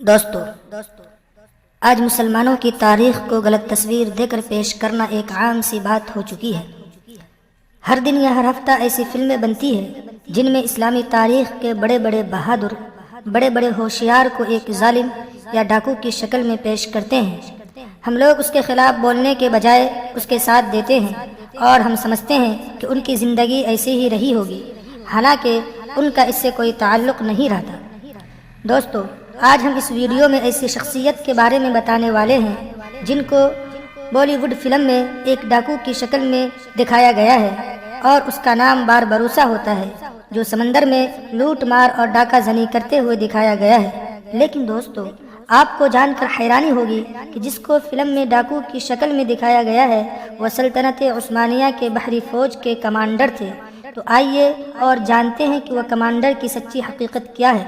دوستو، آج مسلمانوں کی تاریخ کو غلط تصویر دے کر پیش کرنا ایک عام سی بات ہو چکی ہے۔ ہر دن یا ہر ہفتہ ایسی فلمیں بنتی ہیں جن میں اسلامی تاریخ کے بڑے بڑے بہادر، بڑے بڑے ہوشیار کو ایک ظالم یا ڈاکو کی شکل میں پیش کرتے ہیں۔ ہم لوگ اس کے خلاف بولنے کے بجائے اس کے ساتھ دیتے ہیں اور ہم سمجھتے ہیں کہ ان کی زندگی ایسی ہی رہی ہوگی، حالانکہ ان کا اس سے کوئی تعلق نہیں رہتا۔ دوستو، آج ہم اس ویڈیو میں ایسی شخصیت کے بارے میں بتانے والے ہیں جن کو بالی ووڈ فلم میں ایک ڈاکو کی شکل میں دکھایا گیا ہے اور اس کا نام باربروسا ہوتا ہے، جو سمندر میں لوٹ مار اور ڈاکہ زنی کرتے ہوئے دکھایا گیا ہے۔ لیکن دوستو، آپ کو جان کر حیرانی ہوگی کہ جس کو فلم میں ڈاکو کی شکل میں دکھایا گیا ہے وہ سلطنت عثمانیہ کے بحری فوج کے کمانڈر تھے۔ تو آئیے اور جانتے ہیں کہ وہ کمانڈر کی سچی حقیقت کیا ہے۔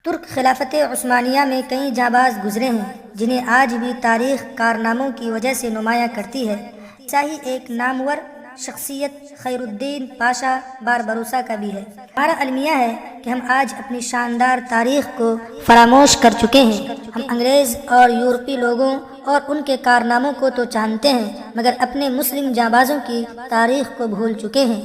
ترک خلافت عثمانیہ میں کئی جانباز گزرے ہیں جنہیں آج بھی تاریخ کارناموں کی وجہ سے نمایاں کرتی ہے۔ ایسا ہی ایک نامور شخصیت خیر الدین پاشا باربروسا کا بھی ہے۔ ہمارا المیہ ہے کہ ہم آج اپنی شاندار تاریخ کو فراموش کر چکے ہیں۔ ہم انگریز اور یورپی لوگوں اور ان کے کارناموں کو تو جانتے ہیں، مگر اپنے مسلم جانبازوں کی تاریخ کو بھول چکے ہیں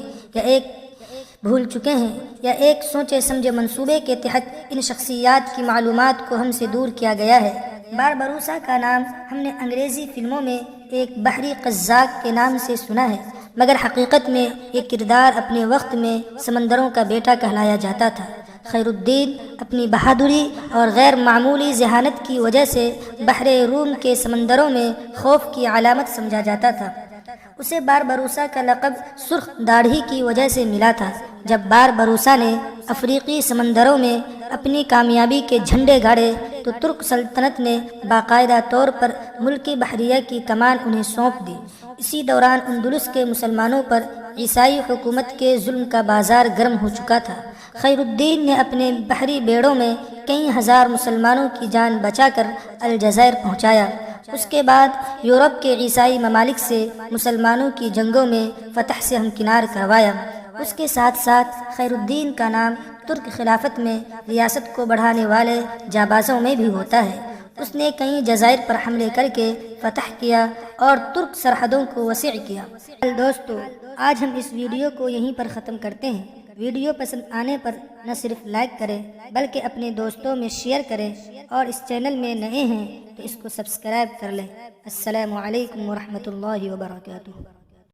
یا ایک سوچے سمجھے منصوبے کے تحت ان شخصیات کی معلومات کو ہم سے دور کیا گیا ہے۔ باربروسا کا نام ہم نے انگریزی فلموں میں ایک بحری قزاق کے نام سے سنا ہے، مگر حقیقت میں یہ کردار اپنے وقت میں سمندروں کا بیٹا کہلایا جاتا تھا۔ خیر الدین اپنی بہادری اور غیر معمولی ذہانت کی وجہ سے بحر روم کے سمندروں میں خوف کی علامت سمجھا جاتا تھا۔ اسے باربروسا کا لقب سرخ داڑھی کی وجہ سے ملا تھا۔ جب باربروسا نے افریقی سمندروں میں اپنی کامیابی کے جھنڈے گاڑے تو ترک سلطنت نے باقاعدہ طور پر ملکی بحریہ کی کمان انہیں سونپ دی۔ اسی دوران اندلس کے مسلمانوں پر عیسائی حکومت کے ظلم کا بازار گرم ہو چکا تھا۔ خیر الدین نے اپنے بحری بیڑوں میں کئی ہزار مسلمانوں کی جان بچا کر الجزائر پہنچایا۔ اس کے بعد یورپ کے عیسائی ممالک سے مسلمانوں کی جنگوں میں فتح سے ہمکنار کروایا۔ اس کے ساتھ ساتھ خیر الدین کا نام ترک خلافت میں ریاست کو بڑھانے والے جانبازوں میں بھی ہوتا ہے۔ اس نے کئی جزائر پر حملے کر کے فتح کیا اور ترک سرحدوں کو وسیع کیا۔ دوستو، آج ہم اس ویڈیو کو یہیں پر ختم کرتے ہیں۔ ویڈیو پسند آنے پر نہ صرف لائک کریں بلکہ اپنے دوستوں میں شیئر کریں، اور اس چینل میں نئے ہیں تو اس کو سبسکرائب کر لیں۔ السلام علیکم ورحمۃ اللہ وبرکاتہ۔